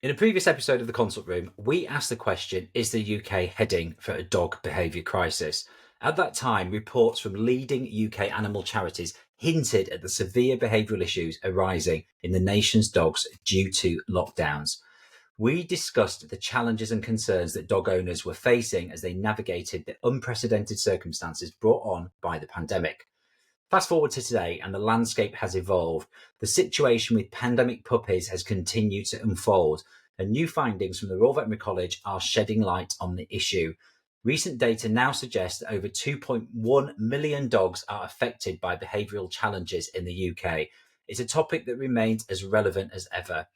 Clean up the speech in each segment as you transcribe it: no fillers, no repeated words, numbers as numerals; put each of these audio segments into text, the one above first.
In a previous episode of the Consult Room, we asked the question, is the UK heading for a dog behaviour crisis? At that time, reports from leading UK animal charities hinted at the severe behavioural issues arising in the nation's dogs due to lockdowns. We discussed the challenges and concerns that dog owners were facing as they navigated the unprecedented circumstances brought on by the pandemic. Fast forward to today, and the landscape has evolved. The situation with pandemic puppies has continued to unfold, and new findings from the Royal Veterinary College are shedding light on the issue. Recent data now suggests that over 2.1 million dogs are affected by behavioural challenges in the UK. It's a topic that remains as relevant as ever.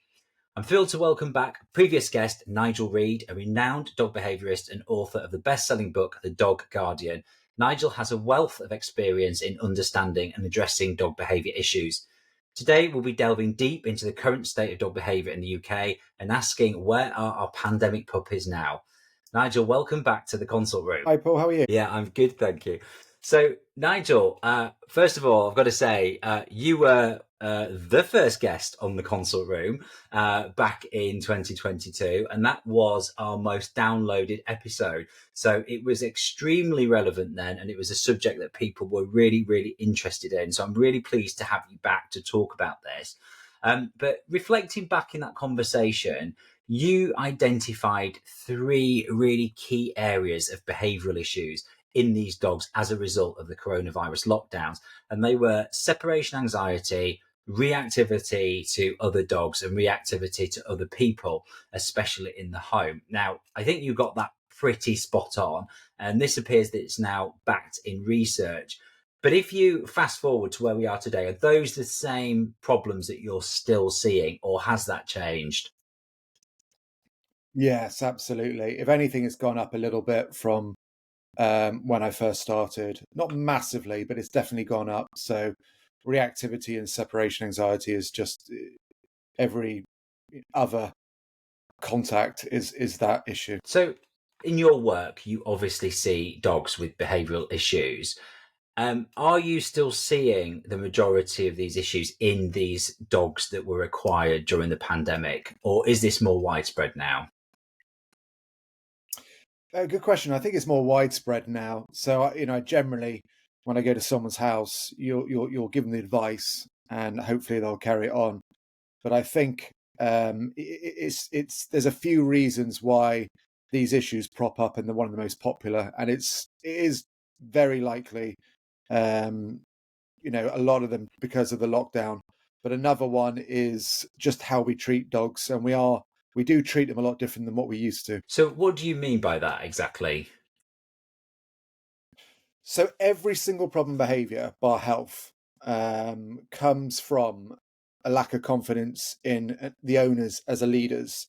I'm thrilled to welcome back previous guest Nigel Reed, a renowned dog behaviourist and author of the best-selling book, The Dog Guardian. Nigel has a wealth of experience in understanding and addressing dog behaviour issues. Today, we'll be delving deep into the current state of dog behaviour in the UK and asking, where are our pandemic puppies now? Nigel, welcome back to the Consult Room. Hi, Paul. How are you? Yeah, I'm good, thank you. So, Nigel, first of all, I've got to say, you were the first guest on the Consult Room back in 2022, and that was our most downloaded episode. So it was extremely relevant then, and it was a subject that people were really, really interested in. So I'm really pleased to have you back to talk about this. But reflecting back in that conversation, you identified three really key areas of behavioural issues in these dogs as a result of the coronavirus lockdowns. And they were separation anxiety, reactivity to other dogs, and reactivity to other people, especially in the home. Now, I think you got that pretty spot on, and this appears that it's now backed in research. But if you fast forward to where we are today, are those the same problems that you're still seeing, or has that changed? Yes, absolutely. If anything, it's gone up a little bit from when I first started. Not massively, but it's definitely gone up. So reactivity and separation anxiety is just every other contact is that issue. So in your work, you obviously see dogs with behavioural issues. Are you still seeing the majority of these issues in these dogs that were acquired during the pandemic, or is this more widespread now? Good question. I think it's more widespread now. So generally, when I go to someone's house, you'll give them the advice, and hopefully they'll carry it on. But I think it's there's a few reasons why these issues prop up, and they're one of the most popular, and it is very likely, a lot of them because of the lockdown. But another one is just how we treat dogs, and we do treat them a lot different than what we used to. So what do you mean by that exactly? So every single problem behavior, bar health, comes from a lack of confidence in the owners as a leaders,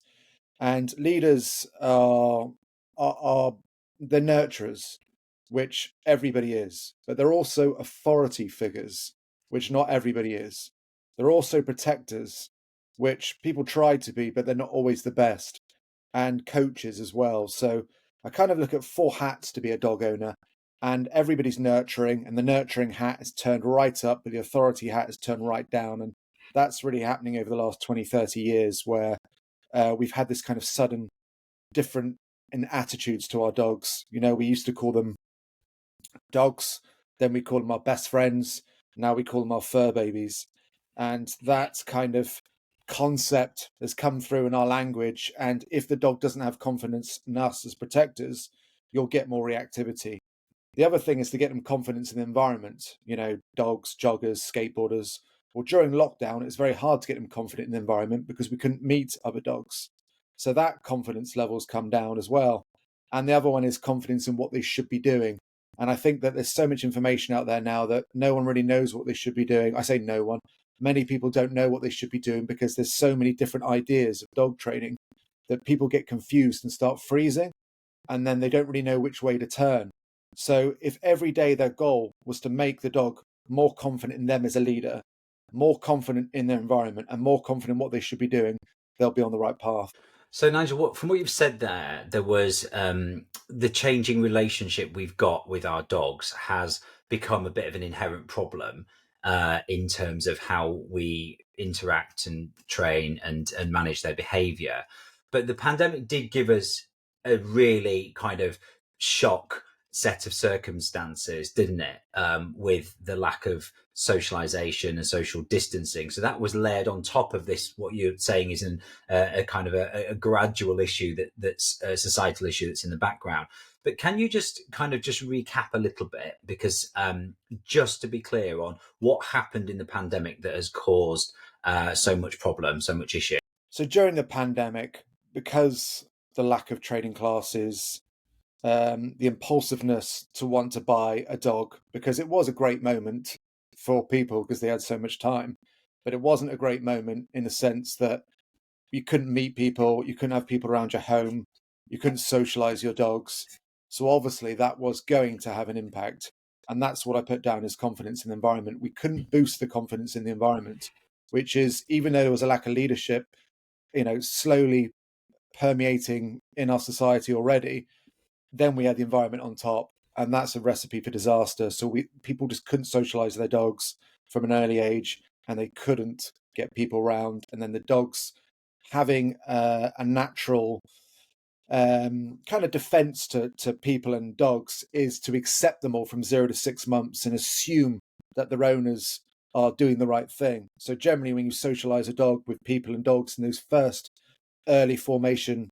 and leaders are the nurturers, which everybody is, but they're also authority figures, which not everybody is. They're also protectors, which people try to be, but they're not always the best, and coaches as well. So I kind of look at four hats to be a dog owner, and everybody's nurturing, and the nurturing hat is turned right up, but the authority hat is turned right down. And that's really happening over the last 20, 30 years, where we've had this kind of sudden different in attitudes to our dogs. We used to call them dogs, then we call them our best friends, now we call them our fur babies. And that kind of concept has come through in our language. And if the dog doesn't have confidence in us as protectors, you'll get more reactivity. The other thing is to get them confidence in the environment. Dogs, joggers, skateboarders. Well, during lockdown, it's very hard to get them confident in the environment because we couldn't meet other dogs. So that confidence levels come down as well. And the other one is confidence in what they should be doing. And I think that there's so much information out there now that no one really knows what they should be doing. I say no one. Many people don't know what they should be doing because there's so many different ideas of dog training that people get confused and start freezing, and then they don't really know which way to turn. So if every day their goal was to make the dog more confident in them as a leader, more confident in their environment, and more confident in what they should be doing, they'll be on the right path. So, Nigel, from what you've said there was the changing relationship we've got with our dogs has become a bit of an inherent problem in terms of how we interact and train and manage their behaviour. But the pandemic did give us a really kind of shock set of circumstances, didn't it? With the lack of socialization and social distancing. So that was layered on top of this, what you're saying is a kind of a gradual issue that's a societal issue that's in the background. But can you just kind of just recap a little bit? Because just to be clear on what happened in the pandemic that has caused so much problem, so much issue. So during the pandemic, because the lack of training classes, the impulsiveness to want to buy a dog, because it was a great moment for people because they had so much time, but it wasn't a great moment in the sense that you couldn't meet people, you couldn't have people around your home, you couldn't socialize your dogs. So obviously that was going to have an impact. And that's what I put down as confidence in the environment. We couldn't boost the confidence in the environment, which is, even though there was a lack of leadership, slowly permeating in our society already, then we had the environment on top, and that's a recipe for disaster. So people just couldn't socialize their dogs from an early age, and they couldn't get people around. And then the dogs having a natural kind of defense to people and dogs is to accept them all from 0 to 6 months and assume that their owners are doing the right thing. So generally, when you socialize a dog with people and dogs in those first early formation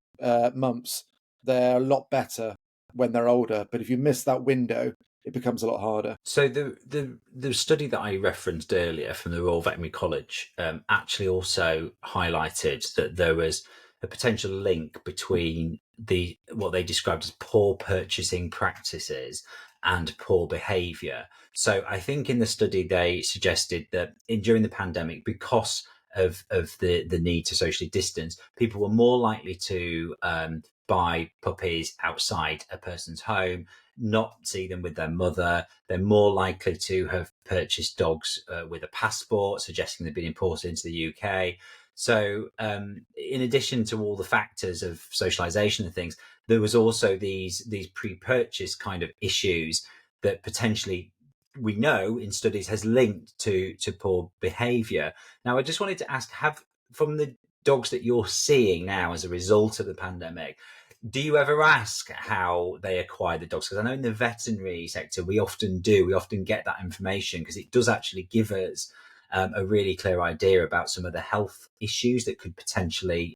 months, they're a lot better when they're older. But if you miss that window, it becomes a lot harder. So the study that I referenced earlier from the Royal Veterinary College actually also highlighted that there was a potential link between what they described as poor purchasing practices and poor behaviour. So I think in the study they suggested that during the pandemic, because of the need to socially distance, people were more likely to buy puppies outside a person's home, not see them with their mother. They're more likely to have purchased dogs with a passport, suggesting they've been imported into the UK. So in addition to all the factors of socialization and things, there was also these pre-purchase kind of issues that potentially we know in studies has linked to poor behavior. Now, I just wanted to ask, from the dogs that you're seeing now as a result of the pandemic, do you ever ask how they acquire the dogs? Because I know in the veterinary sector, we often get that information, because it does actually give us a really clear idea about some of the health issues that could potentially,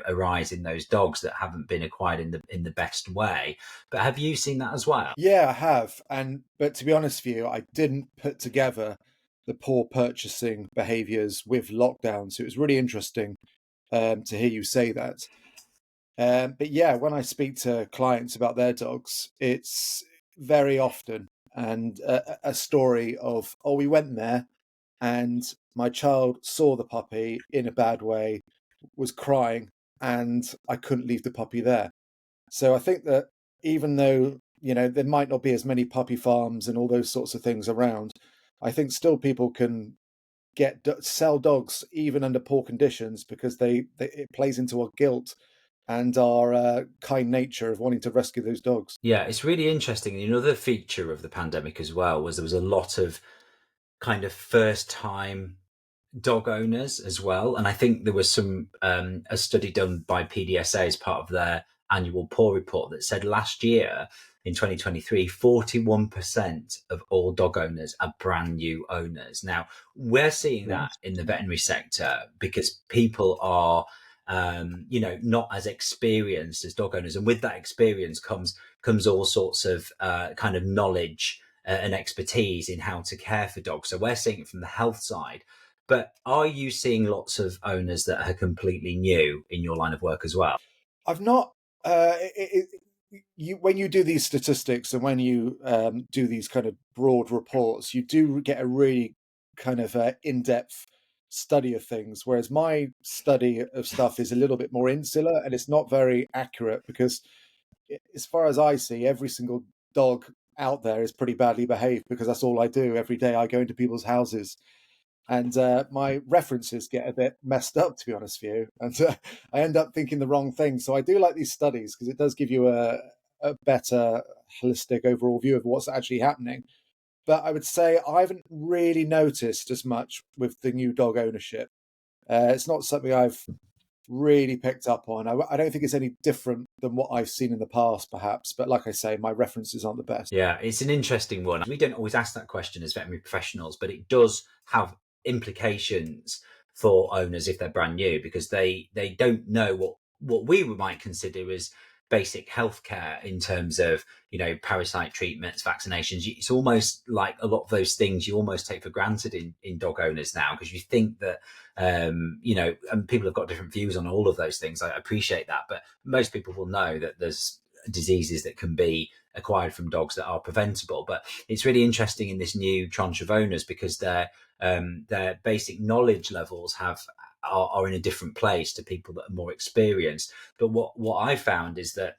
arise in those dogs that haven't been acquired in the best way. But have you seen that as well? Yeah, I have. But to be honest with you, I didn't put together the poor purchasing behaviors with lockdown. So it was really interesting to hear you say that. But yeah, when I speak to clients about their dogs, it's very often a story of, oh, we went there and my child saw the puppy in a bad way, was crying, and I couldn't leave the puppy there. So I think that even though, there might not be as many puppy farms and all those sorts of things around, I think still people can sell dogs even under poor conditions, because it plays into our guilt and our kind nature of wanting to rescue those dogs. Yeah, it's really interesting. Another feature of the pandemic as well was there was a lot of kind of first time dog owners as well. And I think there was a study done by PDSA as part of their annual paw report that said last year in 2023, 41% of all dog owners are brand new owners. Now, we're seeing that in the veterinary sector because people are, not as experienced as dog owners. And with that experience comes all sorts of kind of knowledge and expertise in how to care for dogs. So we're seeing it from the health side. But are you seeing lots of owners that are completely new in your line of work as well? I've not. When you do these statistics and when you do these kind of broad reports, you do get a really kind of in-depth study of things. Whereas my study of stuff is a little bit more insular, and it's not very accurate because, as far as I see, every single dog out there is pretty badly behaved, because that's all I do every day. I go into people's houses, and my references get a bit messed up, to be honest with you, and I end up thinking the wrong thing. So I do like these studies because it does give you a better holistic overall view of what's actually happening. but I would say I haven't really noticed as much with the new dog ownership. It's not something I've really picked up on. I don't think it's any different than what I've seen in the past, perhaps. But like I say, my references aren't the best. Yeah, it's an interesting one. We don't always ask that question as veterinary professionals, but it does have implications for owners if they're brand new, because they don't know what we might consider as basic healthcare in terms of, parasite treatments, vaccinations. It's almost like a lot of those things you almost take for granted in dog owners now, because you think that and people have got different views on all of those things. I appreciate that, but most people will know that there's diseases that can be acquired from dogs that are preventable. But it's really interesting in this new tranche of owners, because their basic knowledge levels are in a different place to people that are more experienced. But what I found is that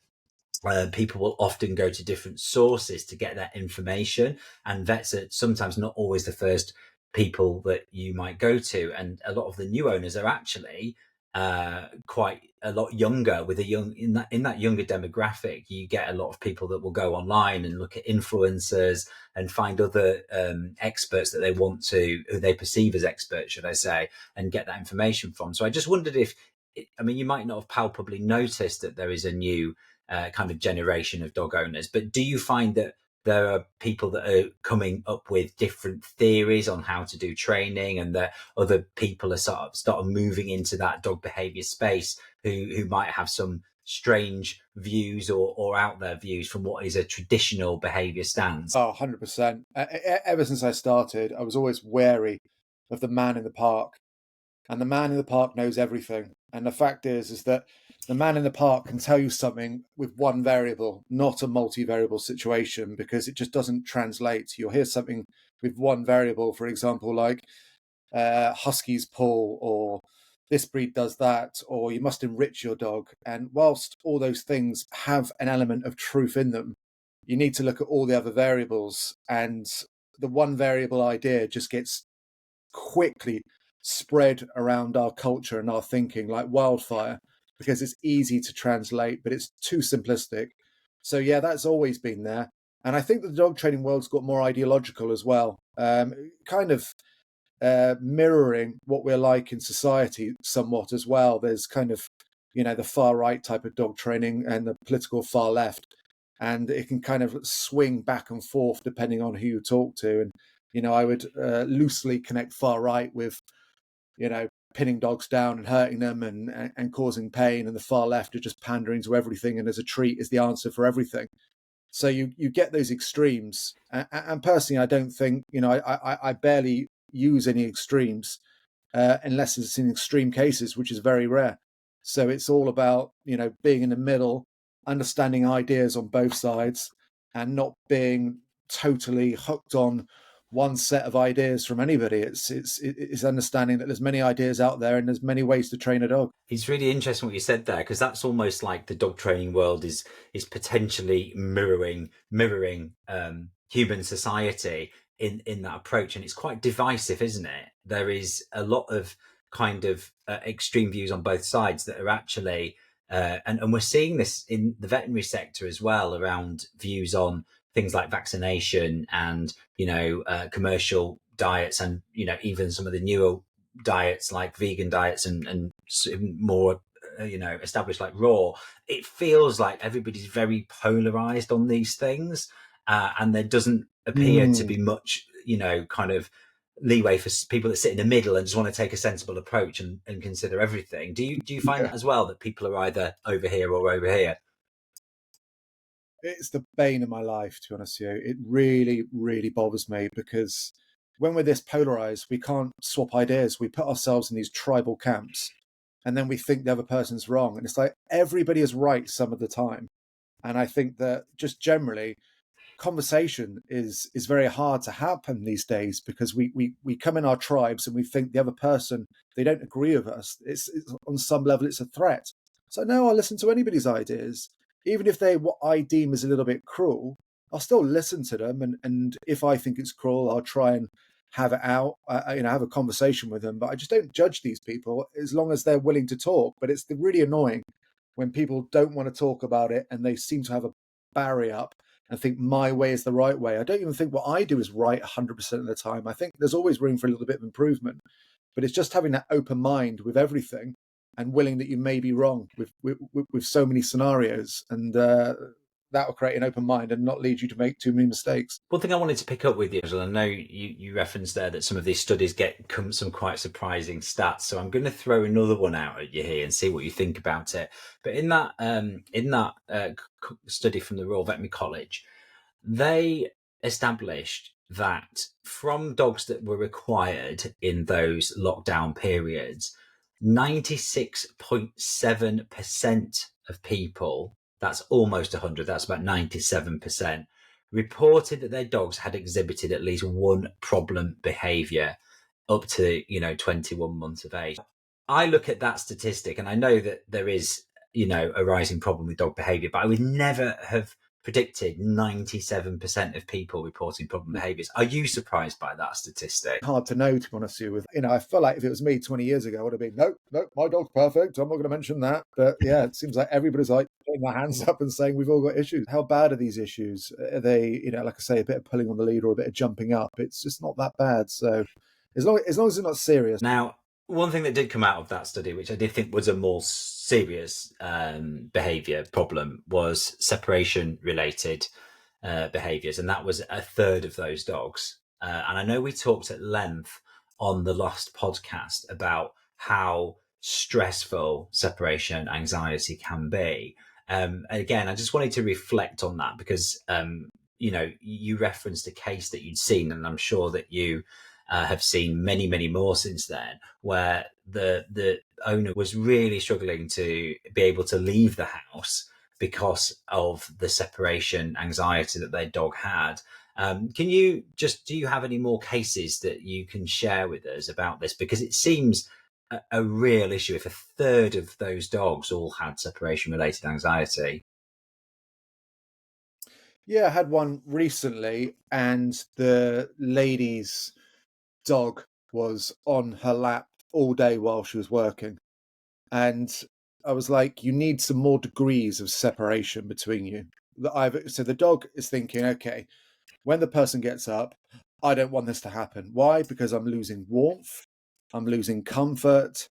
people will often go to different sources to get that information, and vets are sometimes not always the first people that you might go to. And a lot of the new owners are actually quite a lot younger, with a young in that younger demographic. You get a lot of people that will go online and look at influencers and find other experts that they want to, who they perceive as experts, should I say, and get that information from. So I just wondered if, you might not have palpably noticed that there is a new kind of generation of dog owners, but do you find that there are people that are coming up with different theories on how to do training, and that other people are sort of moving into that dog behavior space who might have some strange views or out there views from what is a traditional behavior stance? Oh, 100%. Ever since I started, I was always wary of the man in the park, and the man in the park knows everything. And the fact is that the man in the park can tell you something with one variable, not a multivariable situation, because it just doesn't translate. You'll hear something with one variable, for example, like huskies pull, or this breed does that, or you must enrich your dog. And whilst all those things have an element of truth in them, you need to look at all the other variables. And the one variable idea just gets quickly spread around our culture and our thinking like wildfire, because it's easy to translate, but it's too simplistic. So yeah, that's always been there. And I think the dog training world's got more ideological as well, kind of mirroring what we're like in society somewhat as well. There's kind of, the far right type of dog training and the political far left, and it can kind of swing back and forth depending on who you talk to. And I would loosely connect far right with, pinning dogs down and hurting them and causing pain, and the far left are just pandering to everything, and as a treat is the answer for everything. So you get those extremes, and personally, I don't think, I barely use any extremes unless it's in extreme cases, which is very rare. So it's all about, being in the middle, understanding ideas on both sides, and not being totally hooked on one set of ideas from anybody. It's understanding that there's many ideas out there and there's many ways to train a dog. It's really interesting what you said there, because that's almost like the dog training world is potentially mirroring human society in that approach, and it's quite divisive, isn't it? There is a lot of kind of extreme views on both sides that are actually, and we're seeing this in the veterinary sector as well, around views on things like vaccination and commercial diets, and even some of the newer diets like vegan diets and more established like raw. It feels like everybody's very polarized on these things, and there doesn't appear to be much kind of leeway for people that sit in the middle and just want to take a sensible approach and consider everything. Do you find Yeah. that as well, that people are either over here or over here? It's the bane of my life, to be honest with you. It really, really bothers me, because when we're this polarized, we can't swap ideas. We put ourselves in these tribal camps, and then we think the other person's wrong. And it's like everybody is right some of the time. And I think that just generally, conversation is very hard to happen these days, because we come in our tribes and we think the other person, they don't agree with us. It's on some level it's a threat. So no, I'll listen to anybody's ideas, even if they what I deem is a little bit cruel. I'll still listen to them, and if I think it's cruel, I'll try and have it out, have a conversation with them. But I just don't judge these people as long as they're willing to talk. But it's really annoying when people don't want to talk about it and they seem to have a barrier up, and think my way is the right way. I don't even think what I do is right 100% of the time. I think there's always room for a little bit of improvement, but it's just having that open mind with everything and willing that you may be wrong with so many scenarios, and that will create an open mind and not lead you to make too many mistakes. One thing I wanted to pick up with you, I know you referenced there that some of these studies get some quite surprising stats. So I'm going to throw another one out at you here and see what you think about it. But in that study from the Royal Veterinary College, they established that from dogs that were required in those lockdown periods, 96.7% of people, that's almost 100, that's about 97%, reported that their dogs had exhibited at least one problem behaviour up to 21 months of age. I look at that statistic and I know that there is a rising problem with dog behaviour, but I would never have predicted 97% of people reporting problem behaviours. Are you surprised by that statistic? Hard to know, to be honest with you. I feel like if it was me 20 years ago, I would have been, nope, my dog's perfect. I'm not going to mention that. But yeah, it seems like everybody's like putting their hands up and saying we've all got issues. How bad are these issues? Are they, like I say, a bit of pulling on the lead or a bit of jumping up? It's just not that bad. So as long as it's not serious. Now, one thing that did come out of that study, which I did think was a more serious behaviour problem, was separation-related behaviours, and that was a third of those dogs. And I know we talked at length on the last podcast about how stressful separation anxiety can be. Again, I just wanted to reflect on that because, you referenced a case that you'd seen, and I'm sure that you have seen many, many more since then, where the owner was really struggling to be able to leave the house because of the separation anxiety that their dog had. Do you have any more cases that you can share with us about this? Because it seems a real issue if a third of those dogs all had separation related anxiety. Yeah, I had one recently, and the lady's dog was on her lap all day while she was working. And I was like, you need some more degrees of separation between you. So the dog is thinking, okay, when the person gets up, I don't want this to happen. Why? Because I'm losing warmth, I'm losing comfort,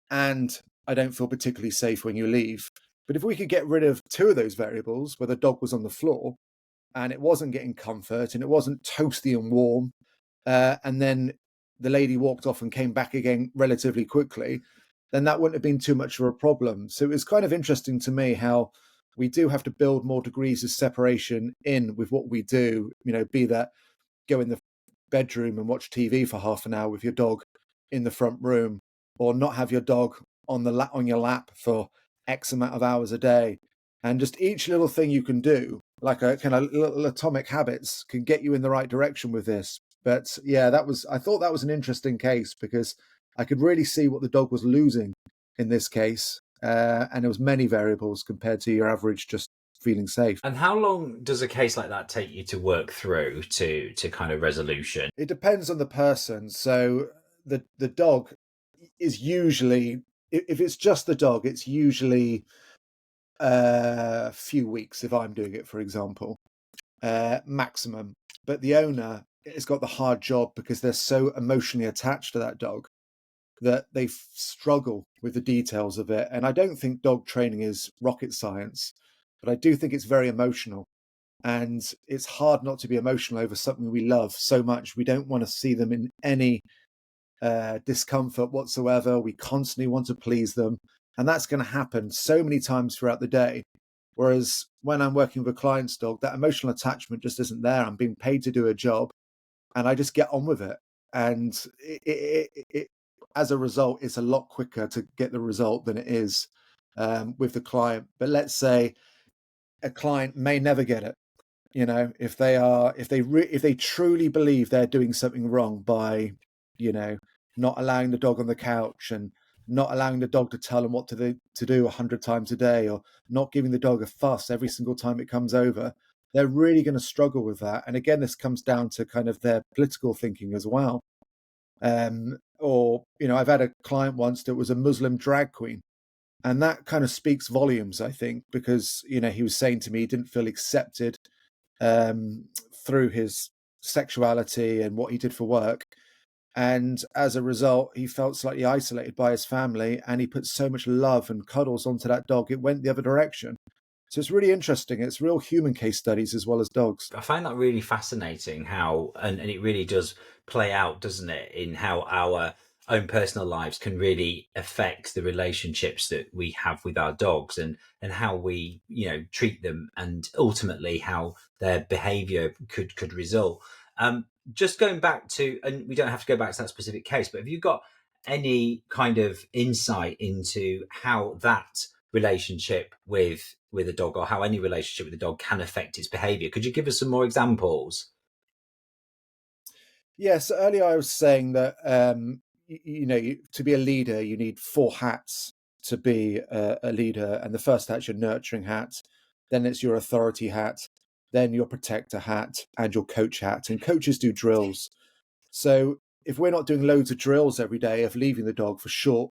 and I don't feel particularly safe when you leave. But if we could get rid of two of those variables, where the dog was on the floor and it wasn't getting comfort and it wasn't toasty and warm, and then the lady walked off and came back again relatively quickly, then that wouldn't have been too much of a problem. So it was kind of interesting to me how we do have to build more degrees of separation in with what we do, be that go in the bedroom and watch TV for half an hour with your dog in the front room, or not have your dog on your lap for X amount of hours a day. And just each little thing you can do, like a kind of little atomic habits, can get you in the right direction with this. But yeah, I thought that was an interesting case because I could really see what the dog was losing in this case. And there was many variables compared to your average just feeling safe. And how long does a case like that take you to work through to kind of resolution? It depends on the person. So the dog is usually, if it's just the dog, it's usually a few weeks if I'm doing it, for example, maximum. But the owner has got the hard job because they're so emotionally attached to that dog that they struggle with the details of it. And I don't think dog training is rocket science, but I do think it's very emotional. And it's hard not to be emotional over something we love so much. We don't want to see them in any discomfort whatsoever. We constantly want to please them. And that's going to happen so many times throughout the day. Whereas when I'm working with a client's dog, that emotional attachment just isn't there. I'm being paid to do a job and I just get on with it. And as a result, it's a lot quicker to get the result than it is with the client. But let's say a client may never get it. If they truly believe they're doing something wrong by, not allowing the dog on the couch and not allowing the dog to tell them what to do 100 times a day, or not giving the dog a fuss every single time it comes over, they're really going to struggle with that. And again, this comes down to kind of their political thinking as well. I've had a client once that was a Muslim drag queen. And that kind of speaks volumes, I think, because, he was saying to me he didn't feel accepted through his sexuality and what he did for work. And as a result, he felt slightly isolated by his family, and he put so much love and cuddles onto that dog, it went the other direction. So it's really interesting. It's real human case studies as well as dogs. I find that really fascinating how, and it really does play out, doesn't it, in how our own personal lives can really affect the relationships that we have with our dogs, and how we, treat them, and ultimately how their behavior could result. Just going back to, and we don't have to go back to that specific case, but have you got any kind of insight into how that relationship with a dog, or how any relationship with a dog can affect its behavior? Could you give us some more examples? Yes, earlier I was saying that to be a leader, you need four hats to be a leader, and the first hat's your nurturing hat, then it's your authority hat, then your protector hat, and your coach hat. And coaches do drills. So if we're not doing loads of drills every day of leaving the dog for short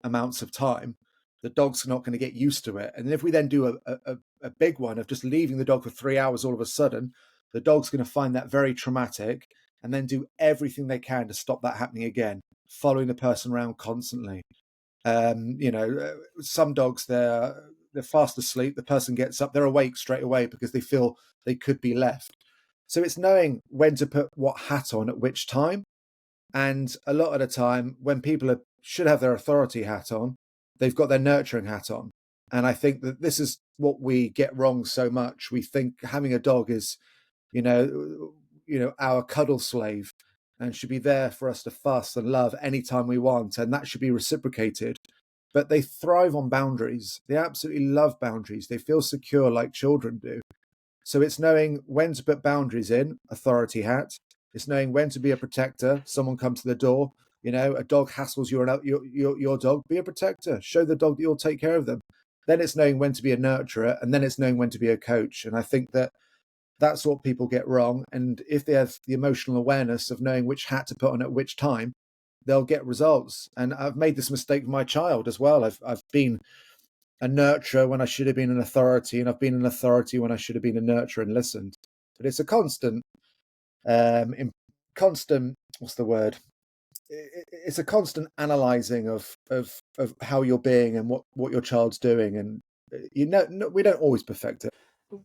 amounts of time, the dog's not going to get used to it. And if we then do a big one of just leaving the dog for 3 hours all of a sudden, the dog's going to find that very traumatic and then do everything they can to stop that happening again, following the person around constantly. Some dogs, they're fast asleep. The person gets up, they're awake straight away because they feel they could be left. So it's knowing when to put what hat on at which time. And a lot of the time, when people should have their authority hat on, they've got their nurturing hat on. And I think that this is what we get wrong so much. We think having a dog is, our cuddle slave, and should be there for us to fuss and love anytime we want, and that should be reciprocated. But they thrive on boundaries. They absolutely love boundaries. They feel secure like children do. So it's knowing when to put boundaries in, authority hat. It's knowing when to be a protector. Someone comes to the door, a dog hassles your dog. Be a protector. Show the dog that you'll take care of them. Then it's knowing when to be a nurturer, and then it's knowing when to be a coach. And I think that that's what people get wrong. And if they have the emotional awareness of knowing which hat to put on at which time, they'll get results. And I've made this mistake with my child as well. I've been a nurturer when I should have been an authority, and I've been an authority when I should have been a nurturer and listened. But it's a constant, what's the word? It's a constant analyzing of how you're being and what your child's doing, and we don't always perfect it.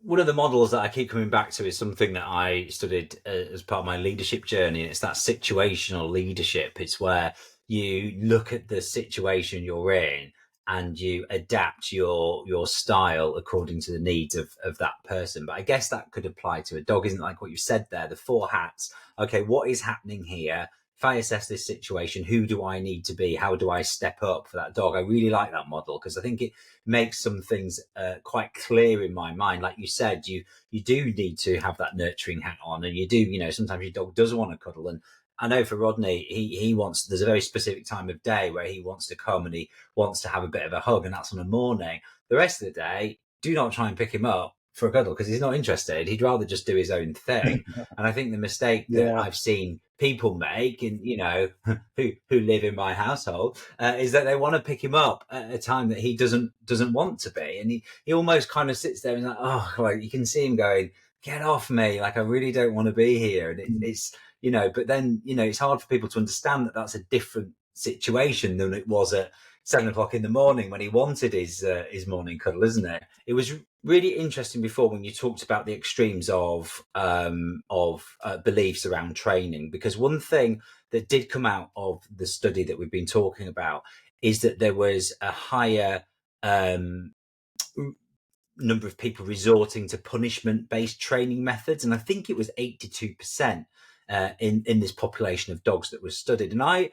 One of the models that I keep coming back to is something that I studied as part of my leadership journey, and it's that situational leadership. It's where you look at the situation you're in and you adapt your style according to the needs of that person. But I guess that could apply to a dog, isn't it? Like what you said there, the four hats. Okay, what is happening here? If I assess this situation, who do I need to be? How do I step up for that dog? I really like that model because I think it makes some things quite clear in my mind. Like you said, you do need to have that nurturing hat on, and you do, sometimes your dog does want to cuddle. And I know for Rodney, he wants, there's a very specific time of day where he wants to come and he wants to have a bit of a hug, and that's on a morning. The rest of the day, do not try and pick him up for a cuddle because he's not interested. He'd rather just do his own thing. And I think the mistake that Yeah. I've seen people make, and who live in my household, is that they want to pick him up at a time that he doesn't want to be, and he almost kind of sits there and like, oh, like you can see him going, get off me, like I really don't want to be here. And it's but then it's hard for people to understand that that's a different situation than it was at 7 o'clock in the morning when he wanted his morning cuddle, isn't it? It was really interesting before when you talked about the extremes of beliefs around training, because one thing that did come out of the study that we've been talking about is that there was a higher number of people resorting to punishment-based training methods, and I think it was 82% in this population of dogs that was studied. And I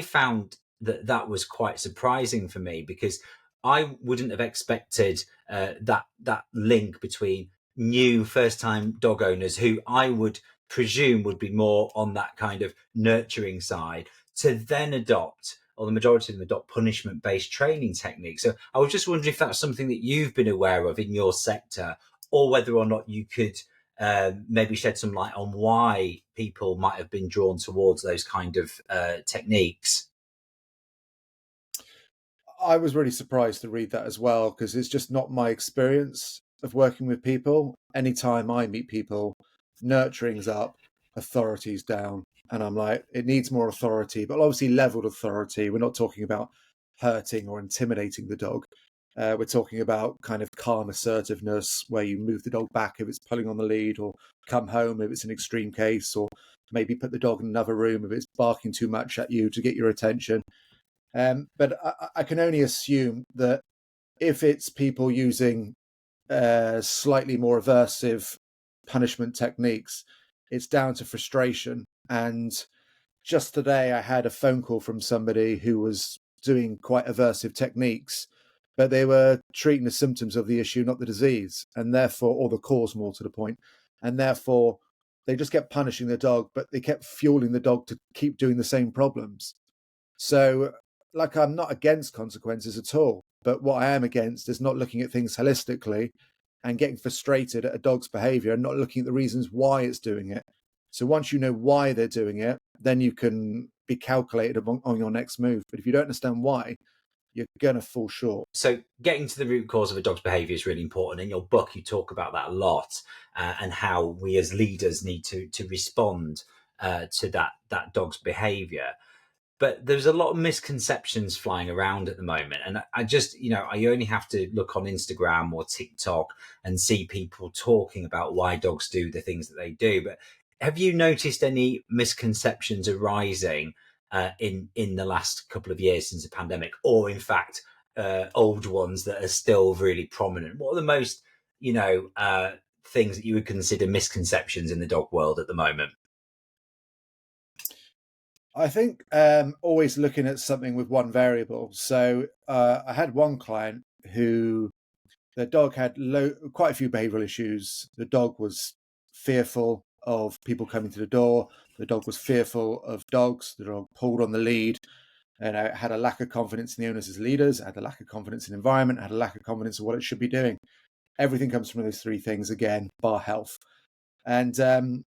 found that was quite surprising for me, because I wouldn't have expected that link between new first-time dog owners, who I would presume would be more on that kind of nurturing side, to then adopt, or the majority of them adopt, punishment-based training techniques. So I was just wondering if that's something that you've been aware of in your sector, or whether or not you could maybe shed some light on why people might have been drawn towards those kind of techniques. I was really surprised to read that as well, because it's just not my experience. of working with people. Anytime I meet people, nurturing's up, authority's down. And I'm like, it needs more authority, but obviously leveled authority. We're not talking about hurting or intimidating the dog. We're talking about kind of calm assertiveness, where you move the dog back if it's pulling on the lead, or come home if it's an extreme case, or maybe put the dog in another room if it's barking too much at you to get your attention. But I can only assume that if it's people using slightly more aversive punishment techniques, it's down to frustration. And just today, I had a phone call from somebody who was doing quite aversive techniques, but they were treating the symptoms of the issue, not the disease, and therefore, or the cause more to the point, and therefore, they just kept punishing the dog, but they kept fueling the dog to keep doing the same problems. So, like, I'm not against consequences at all, but what I am against is not looking at things holistically and getting frustrated at a dog's behavior and not looking at the reasons why it's doing it. So once you know why they're doing it, then you can be calculated on your next move. But if you don't understand why, you're going to fall short. So getting to the root cause of a dog's behaviour is really important. In your book, you talk about that a lot, and how we as leaders need to respond to that dog's behaviour. But there's a lot of misconceptions flying around at the moment. And I just, I only have to look on Instagram or TikTok and see people talking about why dogs do the things that they do. But have you noticed any misconceptions arising in the last couple of years since the pandemic, or in fact, old ones that are still really prominent? What are the most, things that you would consider misconceptions in the dog world at the moment? I think always looking at something with one variable. So I had one client who the dog had quite a few behavioural issues. The dog was fearful of people coming to the door. The dog was fearful of dogs. The dog pulled on the lead, and had a lack of confidence in the owners as leaders, had a lack of confidence in environment, had a lack of confidence in what it should be doing. Everything comes from those three things again, bar health. And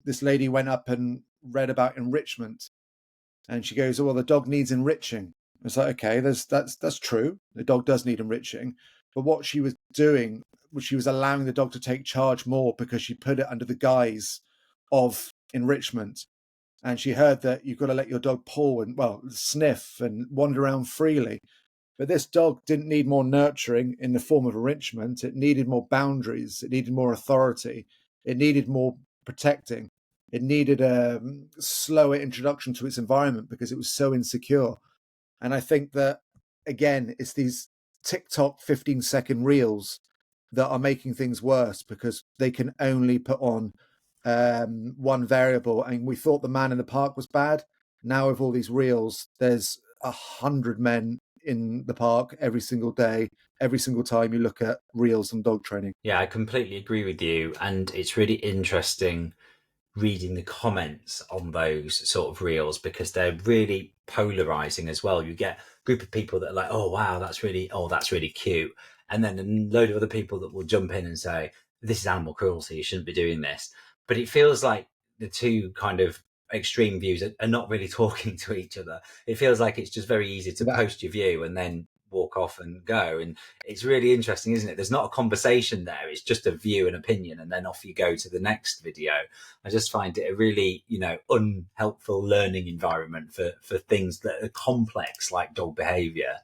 this lady went up and read about enrichment. And she goes, "Oh, well, the dog needs enriching." It's like, okay, that's true. The dog does need enriching. But what she was doing was she was allowing the dog to take charge more, because she put it under the guise of enrichment. And she heard that you've got to let your dog pull and, well, sniff and wander around freely. But this dog didn't need more nurturing in the form of enrichment. It needed more boundaries. It needed more authority. It needed more protecting. It needed a slower introduction to its environment because it was so insecure. And I think that, again, it's these TikTok 15-second reels that are making things worse, because they can only put on one variable. And we thought the man in the park was bad. Now with all these reels, there's 100 men in the park every single day, every single time you look at reels on dog training. Yeah, I completely agree with you. And it's really interesting reading the comments on those sort of reels, because they're really polarizing as well. You get a group of people that are like, "Oh wow, that's really cute," and then a load of other people that will jump in and say, "This is animal cruelty, you shouldn't be doing this." But it feels like the two kind of extreme views are not really talking to each other. It feels like it's just very easy to post your view and then walk off and go. And it's really interesting, isn't it? There's not a conversation there. It's just a view and opinion, and then off you go to the next video. I just find it a really, unhelpful learning environment for things that are complex like dog behavior.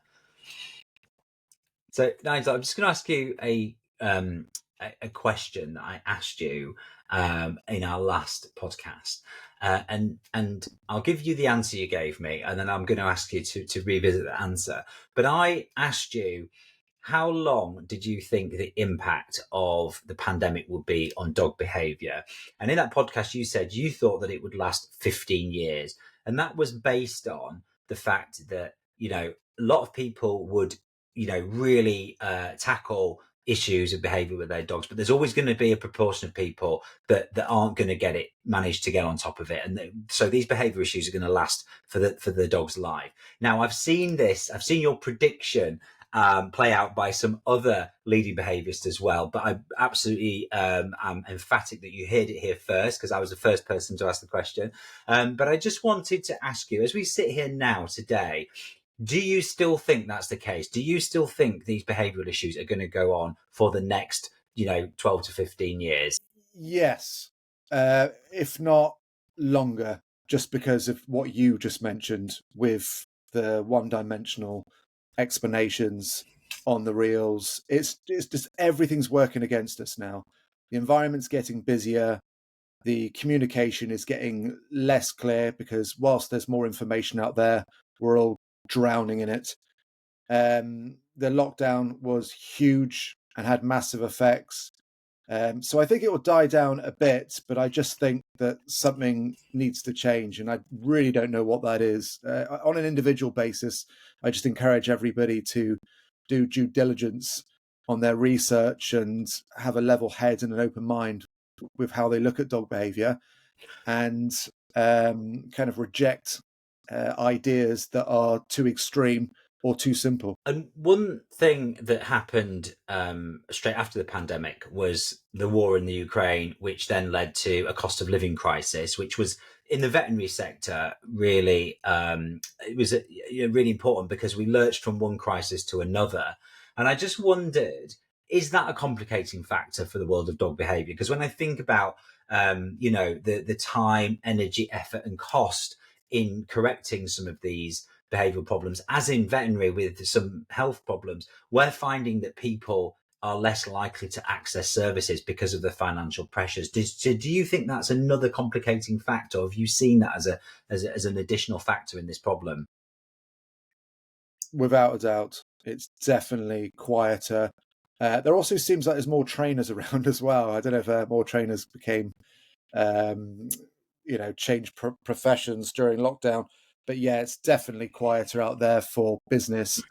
So, Nigel, I'm just going to ask you a question that I asked you in our last podcast. And I'll give you the answer you gave me, and then I'm going to ask you to revisit the answer. But I asked you, how long did you think the impact of the pandemic would be on dog behaviour? And in that podcast, you said you thought that it would last 15 years. And that was based on the fact that, a lot of people would, really tackle issues of behaviour with their dogs, but there's always going to be a proportion of people that aren't going to manage to get on top of it, and so these behaviour issues are going to last for the dog's life. Now, I've seen your prediction play out by some other leading behaviourists as well, but I absolutely am emphatic that you heard it here first, because I was the first person to ask the question. But I just wanted to ask you, as we sit here now today, do you still think that's the case? Do you still think these behavioural issues are going to go on for the next, 12 to 15 years? Yes, if not longer, just because of what you just mentioned with the one-dimensional explanations on the reels. It's just everything's working against us now. The environment's getting busier. The communication is getting less clear because whilst there's more information out there, we're all drowning in it. The lockdown was huge and had massive effects. So I think it will die down a bit, but I just think that something needs to change, and I really don't know what that is. On an individual basis, I just encourage everybody to do due diligence on their research and have a level head and an open mind with how they look at dog behavior, and kind of reject ideas that are too extreme or too simple. And one thing that happened straight after the pandemic was the war in the Ukraine, which then led to a cost of living crisis, which was in the veterinary sector really it was really important because we lurched from one crisis to another. And I just wondered, is that a complicating factor for the world of dog behaviour? Because when I think about the time, energy, effort, and cost in correcting some of these behavioural problems, as in veterinary with some health problems, we're finding that people are less likely to access services because of the financial pressures. Do you think that's another complicating factor? Or have you seen that as an additional factor in this problem? Without a doubt, it's definitely quieter. There also seems like there's more trainers around as well. I don't know if more trainers became, um, changed professions during lockdown. But yeah, it's definitely quieter out there for business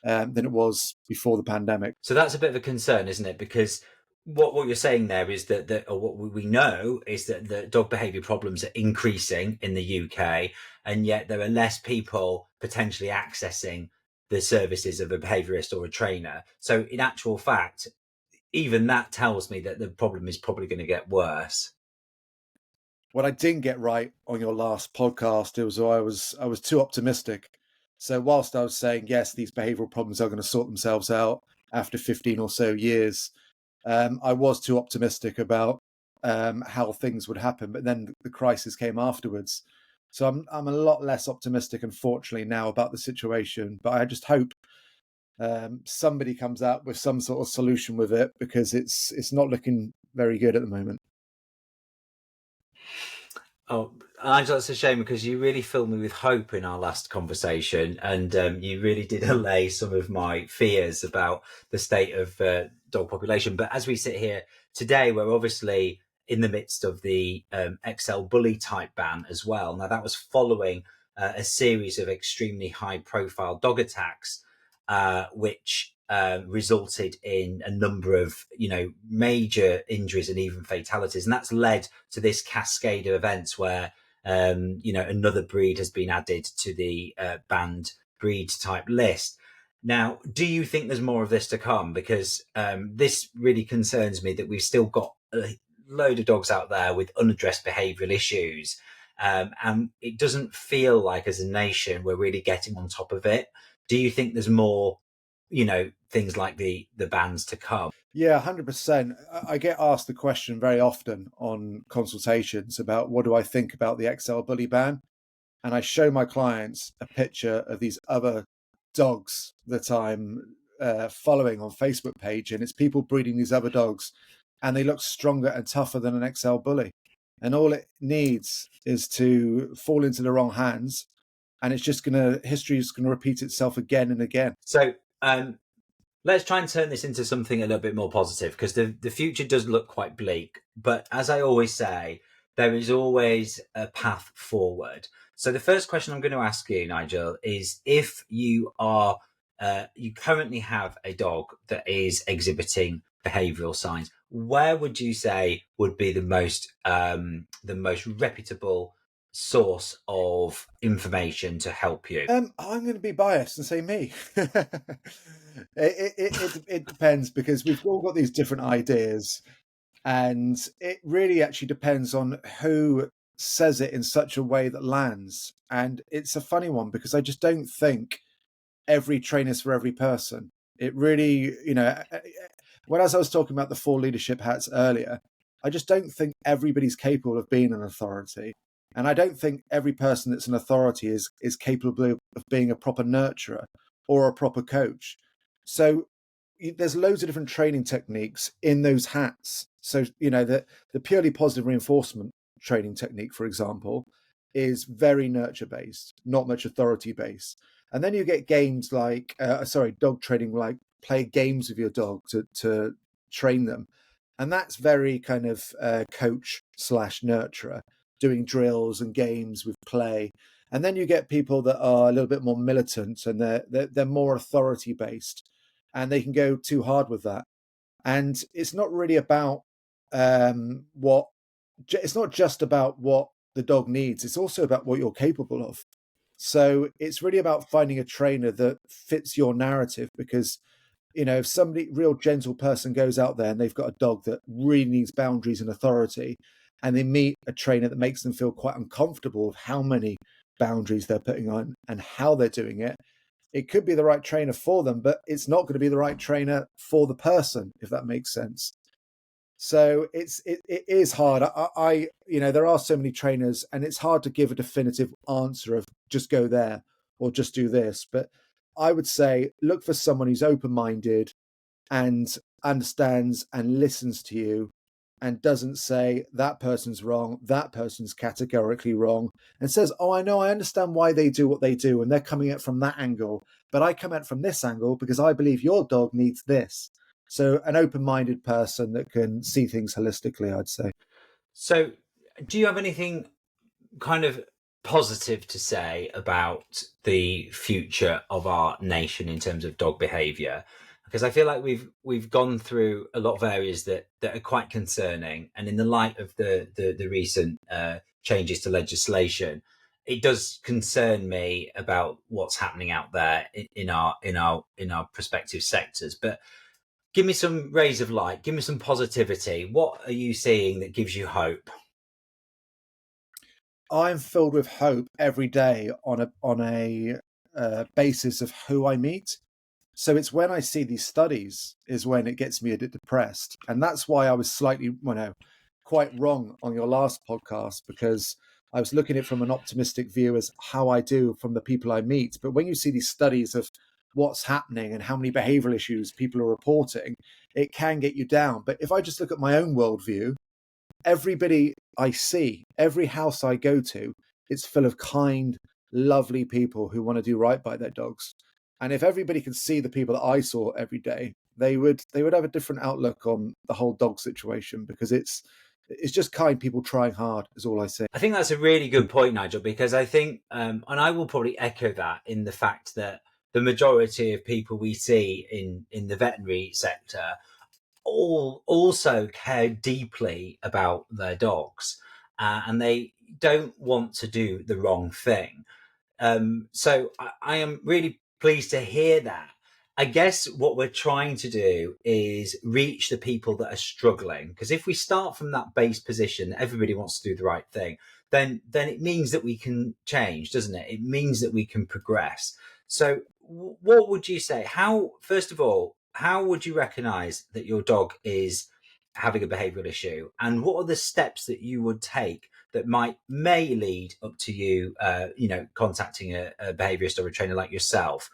than it was before the pandemic. So that's a bit of a concern, isn't it? Because what you're saying there is or what we know is that the dog behaviour problems are increasing in the UK, and yet there are less people potentially accessing the services of a behaviourist or a trainer. So in actual fact, even that tells me that the problem is probably going to get worse. What I didn't get right on your last podcast, it was I was too optimistic. So whilst I was saying yes, these behavioural problems are going to sort themselves out after 15 or so years, I was too optimistic about how things would happen. But then the crisis came afterwards, so I'm a lot less optimistic, unfortunately, now about the situation. But I just hope somebody comes out with some sort of solution with it, because it's not looking very good at the moment. Oh, Angela, it's a shame because you really filled me with hope in our last conversation, and you really did allay some of my fears about the state of dog population. But as we sit here today, we're obviously in the midst of the XL bully type ban as well. Now, that was following a series of extremely high profile dog attacks, which resulted in a number of major injuries and even fatalities, and that's led to this cascade of events where another breed has been added to the banned breed type list. Now, do you think there's more of this to come? Because this really concerns me that we've still got a load of dogs out there with unaddressed behavioural issues, and it doesn't feel like as a nation we're really getting on top of it. Do you think there's more things like the bans to come? Yeah, 100%. I get asked the question very often on consultations about what do I think about the XL bully ban. And I show my clients a picture of these other dogs that I'm following on Facebook page. And it's people breeding these other dogs, and they look stronger and tougher than an XL bully. And all it needs is to fall into the wrong hands. And history is going to repeat itself again and again. So let's try and turn this into something a little bit more positive, because the future does look quite bleak. But as I always say, there is always a path forward. So the first question I'm going to ask you, Nigel, is if you are you currently have a dog that is exhibiting behavioural signs, where would you say would be the most reputable source of information to help you? I'm going to be biased and say me. It depends, because we've all got these different ideas, and it really actually depends on who says it in such a way that lands. And it's a funny one, because I just don't think every trainer is for every person. It really, When, as I was talking about the 4 leadership hats earlier, I just don't think everybody's capable of being an authority. And I don't think every person that's an authority is capable of being a proper nurturer or a proper coach. So there's loads of different training techniques in those hats. So, the purely positive reinforcement training technique, for example, is very nurture based, not much authority based. And then you get games like, dog training, like play games with your dog to train them. And that's very kind of coach slash nurturer, doing drills and games with play. And then you get people that are a little bit more militant, and they're more authority based, and they can go too hard with that. And it's not really about it's not just about what the dog needs. It's also about what you're capable of. So it's really about finding a trainer that fits your narrative, because if somebody, real gentle person, goes out there and they've got a dog that really needs boundaries and authority, and they meet a trainer that makes them feel quite uncomfortable with how many boundaries they're putting on and how they're doing it, it could be the right trainer for them, but it's not going to be the right trainer for the person, if that makes sense. So it is hard. There are so many trainers, and it's hard to give a definitive answer of just go there or just do this. But I would say look for someone who's open-minded and understands and listens to you, and doesn't say that person's wrong, that person's categorically wrong, and says, oh, I understand why they do what they do, and they're coming at it from that angle, but I come at it from this angle because I believe your dog needs this. So an open-minded person that can see things holistically, I'd say. So do you have anything kind of positive to say about the future of our nation in terms of dog behaviour? Because I feel like we've gone through a lot of areas that are quite concerning, and in the light of the recent changes to legislation, it does concern me about what's happening out there in our prospective sectors. But give me some rays of light, give me some positivity. What are you seeing that gives you hope? I'm filled with hope every day on a basis of who I meet. So it's when I see these studies is when it gets me a bit depressed. And that's why I was slightly, quite wrong on your last podcast, because I was looking at it from an optimistic view as how I do from the people I meet. But when you see these studies of what's happening and how many behavioral issues people are reporting, it can get you down. But if I just look at my own worldview, everybody I see, every house I go to, it's full of kind, lovely people who want to do right by their dogs. And if everybody could see the people that I saw every day, they would have a different outlook on the whole dog situation, because it's just kind people trying hard is all I say. I think that's a really good point, Nigel, because I think, and I will probably echo that, in the fact that the majority of people we see in the veterinary sector all also care deeply about their dogs, and they don't want to do the wrong thing. So I am really pleased to hear that. I guess what we're trying to do is reach the people that are struggling, because if we start from that base position, everybody wants to do the right thing, then it means that we can change, doesn't it? It means that we can progress. So what would you say? First of all, how would you recognize that your dog is having a behavioral issue, and what are the steps that you would take that may lead up to you, contacting a behaviorist or a trainer like yourself?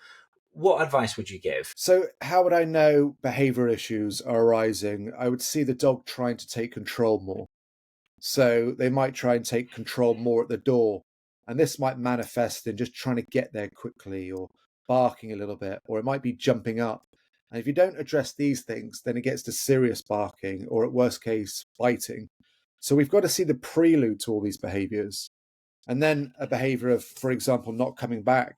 What advice would you give? So how would I know behavioral issues are arising? I would see the dog trying to take control more. So they might try and take control more at the door. And this might manifest in just trying to get there quickly, or barking a little bit, or it might be jumping up. And if you don't address these things, then it gets to serious barking, or at worst case, biting. So we've got to see the prelude to all these behaviors. And then a behavior of, for example, not coming back.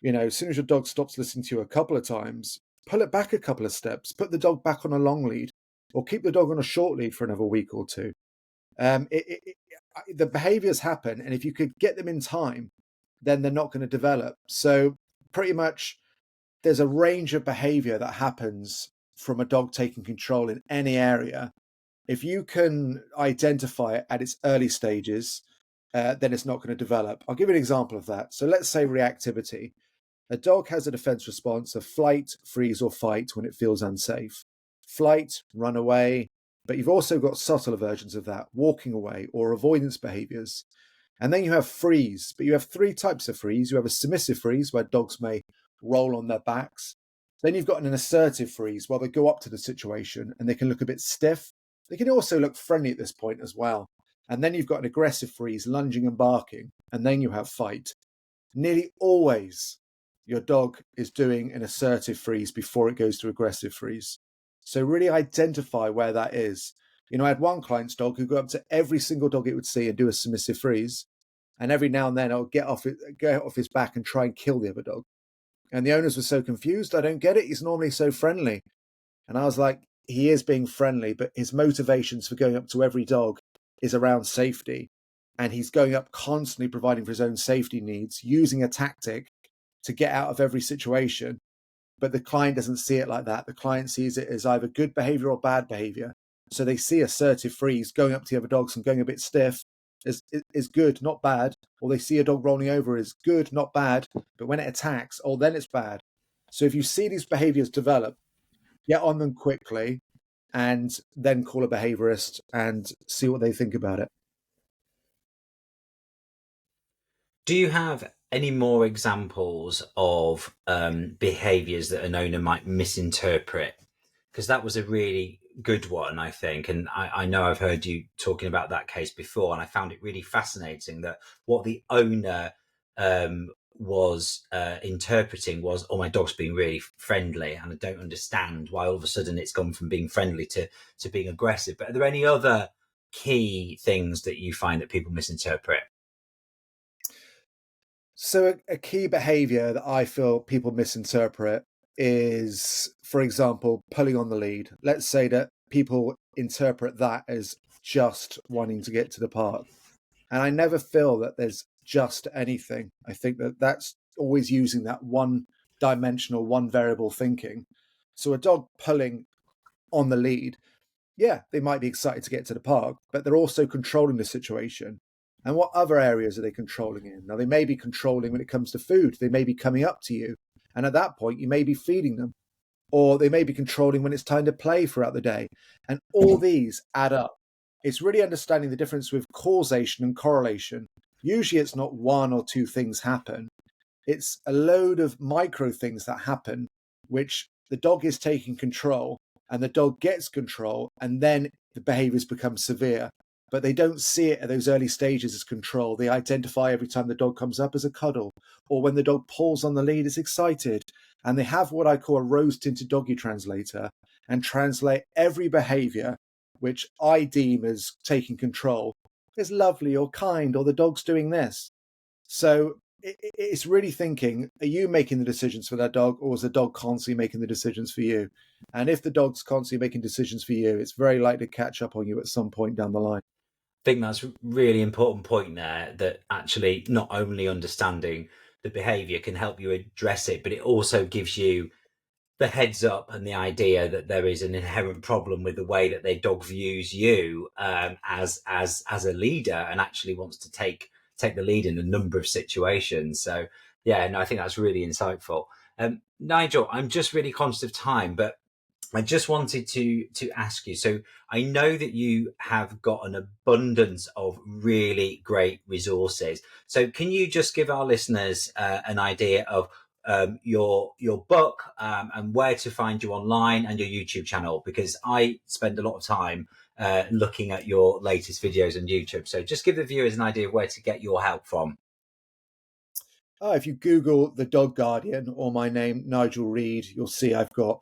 As soon as your dog stops listening to you a couple of times, pull it back a couple of steps, put the dog back on a long lead, or keep the dog on a short lead for another week or two. The behaviors happen, and if you could get them in time, then they're not going to develop. So pretty much there's a range of behavior that happens from a dog taking control in any area. If you can identify it at its early stages, then it's not going to develop. I'll give you an example of that. So let's say reactivity. A dog has a defense response of flight, freeze, or fight when it feels unsafe. flight, run away, but you've also got subtler versions of that, walking away or avoidance behaviors. And then you have freeze, but you have three types of freeze. You have a submissive freeze where dogs may roll on their backs. Then you've got an assertive freeze where they go up to the situation and they can look a bit stiff. They can also look friendly at this point as well. And then you've got an aggressive freeze, lunging and barking. And then you have fight. Nearly always your dog is doing an assertive freeze before it goes to aggressive freeze. So really identify where that is. You know, I had one client's dog who go up to every single dog it would see and do a submissive freeze. And every now and then I'll get off his back and try and kill the other dog. And the owners were so confused. I don't get it. He's normally so friendly. And I was like, he is being friendly, but his motivations for going up to every dog is around safety. And he's going up constantly providing for his own safety needs, using a tactic to get out of every situation. But the client doesn't see it like that. The client sees it as either good behavior or bad behavior. So they see assertive freeze, going up to the other dogs and going a bit stiff is good, not bad. Or they see a dog rolling over is good, not bad. But when it attacks, oh, then it's bad. So if you see these behaviors develop, get on them quickly and then call a behaviorist and see what they think about it. Do you have any more examples of behaviours that an owner might misinterpret? Because that was a really good one, I think. And I know I've heard you talking about that case before, and I found it really fascinating that what the owner was interpreting was, oh, my dog's being really friendly, and I don't understand why all of a sudden it's gone from being friendly to being aggressive. But are there any other key things that you find that people misinterpret? So a key behavior that I feel people misinterpret is, for example, pulling on the lead. Let's say that people interpret that as just wanting to get to the park. And I never feel that there's just anything. I think that that's always using that one dimensional, one variable thinking. So a dog pulling on the lead, yeah, they might be excited to get to the park, but they're also controlling the situation. And what other areas are they controlling in? Now, they may be controlling when it comes to food. They may be coming up to you. And at that point, you may be feeding them. Or they may be controlling when it's time to play throughout the day. And all these add up. It's really understanding the difference with causation and correlation. Usually it's not one or two things happen. It's a load of micro things that happen, which the dog is taking control, and the dog gets control, and then the behaviors become severe. But they don't see it at those early stages as control. They identify every time the dog comes up as a cuddle, or when the dog pulls on the lead is excited. And they have what I call a rose-tinted doggy translator and translate every behavior which I deem as taking control as lovely or kind, or the dog's doing this. So it's really thinking, are you making the decisions for that dog, or is the dog constantly making the decisions for you? And if the dog's constantly making decisions for you, it's very likely to catch up on you at some point down the line. I think that's a really important point there, that actually not only understanding the behavior can help you address it, but it also gives you the heads up and the idea that there is an inherent problem with the way that their dog views you as a leader, and actually wants to take the lead in a number of situations. So yeah, no, I think that's really insightful. Nigel, I'm just really conscious of time, but I just wanted to ask you. So I know that you have got an abundance of really great resources. So can you just give our listeners an idea of your book and where to find you online, and your YouTube channel? Because I spend a lot of time looking at your latest videos on YouTube. So just give the viewers an idea of where to get your help from. If you Google The Dog Guardian or my name, Nigel Reed, you'll see I've got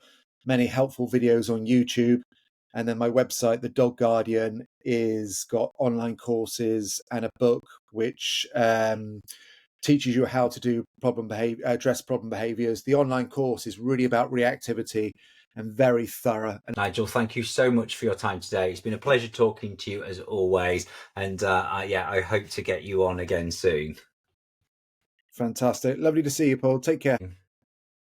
many helpful videos on YouTube. And then my website, The Dog Guardian, is got online courses and a book which teaches you how to do address problem behaviors. The online course is really about reactivity and very thorough. Nigel, thank you so much for your time today. It's been a pleasure talking to you as always. And I hope to get you on again soon. Fantastic. Lovely to see you, Paul. Take care.